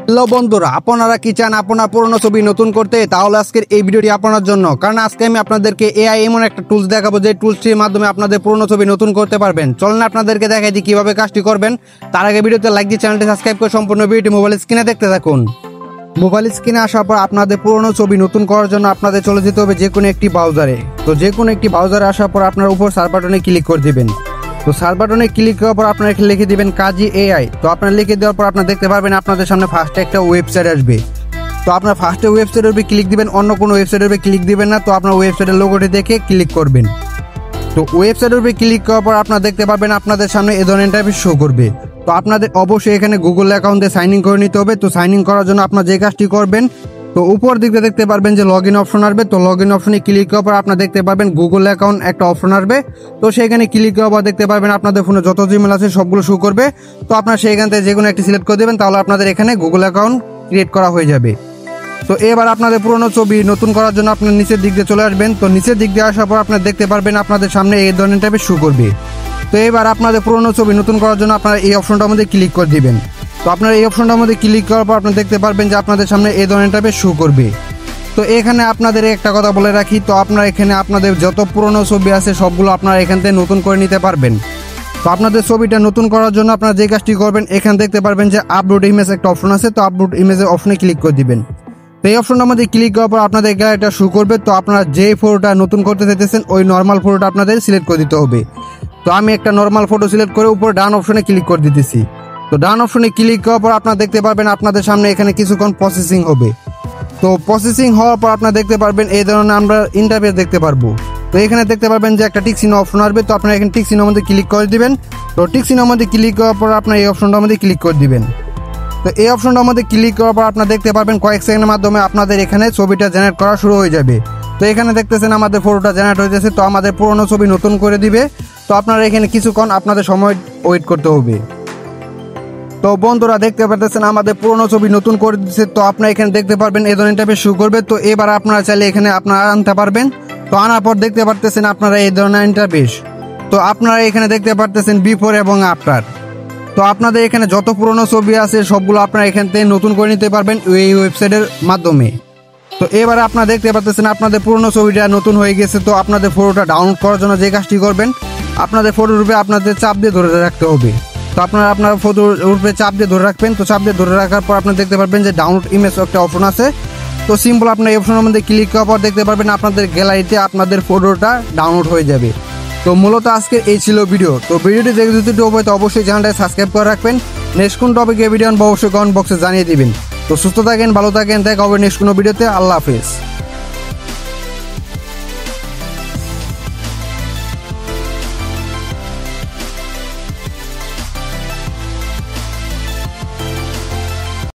Hello বন্ধুরা, আপনারা কি চান আপনার পুরনো ছবি নতুন করতে? তাহলে আজকের এই ভিডিওটি আপনার জন্য। কারণ আজকে আমি আপনাদেরকে এআই এমন একটা টুলস দেখাবো যে টুলসটির মাধ্যমে আপনাদের পুরনো ছবি নতুন করতে পারবেন। চলুন আপনাদেরকে দেখাই দিই কিভাবে কাজটি করবেন। তার আগে ভিডিওতে লাইক দিয়ে চ্যানেলটি সাবস্ক্রাইব করে সম্পূর্ণ ভিডিওটি মোবাইল স্ক্রিনে দেখতে থাকুন। মোবাইল স্ক্রিনে আসার পর আপনাদের পুরনো ছবি নতুন করার জন্য আপনাদের চলে যেতে হবে যে কোনো একটি ব্রাউজারে। তো যে কোনো একটি ব্রাউজারে আসার পর আপনার উপর সার্চ বাটনে ক্লিক করে দিবেন। তো সার্চ বাটনে ক্লিক করার পর আপনারা এখানে লিখে দিবেন কাজী এআই। তো আপনারা লিখে দেওয়ার পর আপনারা দেখতে পারবেন আপনাদের সামনে ফার্স্টে একটা ওয়েবসাইট আসবে। তো আপনার ফার্স্টে ওয়েবসাইটের উপরে ক্লিক দিবেন, অন্য কোনো ওয়েবসাইটের উপরে ক্লিক দিবেন না। তো আপনার ওয়েবসাইটের লোগোটি দেখে ক্লিক করবেন। তো ওয়েবসাইটের উপরে ক্লিক করার পর আপনারা দেখতে পারবেন আপনাদের সামনে এই ধরনের ইন্টারফেস শো করবে। তো আপনাদের অবশ্যই এখানে গুগল অ্যাকাউন্টে সাইন ইন করে নিতে হবে। তো সাইন ইন করার জন্য আপনারা যে কাজটি করবেন, তো উপর দিকে দেখতে পারবেন যে লগ ইন অপশন আসবে। তো লগ ইন অপশনে ক্লিক করার পর আপনারা দেখতে পারবেন গুগল অ্যাকাউন্ট একটা অপশন আসবে। তো সেখানে ক্লিক করার পর দেখতে পারবেন আপনাদের ফোনে যত জিমেল আছে সবগুলো শো করবে। তো আপনারা সেখান থেকে যে কোনো একটি সিলেক্ট করে দেবেন, তাহলে আপনাদের এখানে গুগল অ্যাকাউন্ট ক্রিয়েট করা হয়ে যাবে। তো এবার আপনাদের পুরনো ছবি নতুন করার জন্য আপনার নিচের দিক দিয়ে চলে আসবেন। তো নিচের দিক দিয়ে আসার পর আপনারা দেখতে পারবেন আপনাদের সামনে এই ধরনের টাইপের শো করবে। তো এবার আপনাদের পুরনো ছবি নতুন করার জন্য আপনারা এই অপশনটার মধ্যে ক্লিক করে দিবেন। তো আপনারা এই অপশনটার মধ্যে ক্লিক করার পর আপনারা দেখতে পারবেন যে আপনাদের সামনে এই ধরনের টাইপের শো করবে। তো এখানে আপনাদের একটা কথা বলে রাখি, তো আপনারা এখানে আপনাদের যত পুরনো ছবি আছে সবগুলো আপনারা এখান থেকে নতুন করে নিতে পারবেন। তো আপনাদের ছবিটা নতুন করার জন্য আপনারা যে কাজটি করবেন, এখানে দেখতে পারবেন যে আপলোড ইমেজ একটা অপশন আছে। তো আপলোড ইমেজের অপশনে ক্লিক করে দিবেন। তো এই অপশনটার মধ্যে ক্লিক করার পর আপনাদের গ্যালারিটা শো করবে। তো আপনারা যে ফটোটা নতুন করতে চাইতেছেন ওই নর্মাল ফটোটা আপনাদের সিলেক্ট করে দিতে হবে। তো আমি একটা নর্মাল ফটো সিলেক্ট করে উপরে ডান অপশনে ক্লিক করে দিতেছি। তো ডান অপশনে ক্লিক করার পর আপনারা দেখতে পারবেন আপনাদের সামনে এখানে কিছুক্ষণ প্রসেসিং হবে। তো প্রসেসিং হওয়ার পর আপনারা দেখতে পারবেন এই ধরনের আমরা ইন্টারফেস দেখতে পারবো। তো এখানে দেখতে পারবেন যে একটা টিক চিহ্ন অপশন আসবে। তো আপনারা এখানে টিক চিহ্নের মধ্যে ক্লিক করে দিবেন। তো টিক চিহ্নের মধ্যে ক্লিক করার পর আপনারা এই অপশনটার মধ্যে ক্লিক করে দিবেন। তো এই অপশনটার মধ্যে ক্লিক করার পর আপনারা দেখতে পারবেন কয়েক সেকেন্ডের মাধ্যমে আপনাদের এখানে ছবিটা জেনারেট করা শুরু হয়ে যাবে। তো এখানে দেখতেছেন আমাদের ফটোটা জেনারেট হয়ে যাচ্ছে। তো আমাদের পুরনো ছবি নতুন করে দিবে। তো আপনারা এখানে কিছুক্ষণ আপনাদের সময় ওয়েট করতে হবে। তো বন্ধুরা দেখতে পাচ্ছেন আমাদের পুরনো ছবি নতুন করে দিচ্ছে। তো আপনারা এখানে দেখতে পারবেন এই ধরনের টাইপের শো করবে। তো এবার আপনারা চাইলে এখানে আপনারা আনতে পারবেন। তো আনার পর দেখতে পারতেছেন আপনারা এই ধরনের ইন্টারফেস। তো আপনারা এখানে দেখতে পারতেছেন বিফোর এবং আফটার। তো আপনাদের এখানে যত পুরনো ছবি আছে সবগুলো আপনারা এখান থেকে নতুন করে নিতে পারবেন এই ওয়েবসাইটের মাধ্যমে। তো এবার আপনারা দেখতে পাচ্ছেন আপনাদের পুরনো ছবিটা নতুন হয়ে গেছে। তো আপনাদের ফটোটা ডাউনলোড করার জন্য যে কাজটি করবেন, আপনাদের ফটোর উপরে আপনাদের চাপ দিয়ে ধরে রাখতে হবে। তো আপনারা আপনার ফটোর উপরে চাপ দিয়ে ধরে রাখবেন। তো চাপ দিয়ে ধরে রাখার পর আপনারা দেখতে পারবেন যে ডাউনলোড ইমেজ একটা অপশন আছে। তো সিম্পল আপনার এই অপশনের মধ্যে ক্লিক করার পর দেখতে পারবেন আপনাদের গ্যালারিতে আপনাদের ফটোটা ডাউনলোড হয়ে যাবে। তো মূলত আজকে এই ছিল ভিডিও। তো ভিডিওটি দেখে যদি অবশ্যই চ্যানেলটাকে সাবস্ক্রাইব করে রাখবেন। নেক্সট কোন টপিকে ভিডিও অবশ্যই কমেন্ট বক্সে জানিয়ে দিবেন। তো সুস্থ থাকেন, ভালো থাকেন, দেখা হবে নেক্সট কোনো ভিডিওতে। আল্লাহ হাফেজ।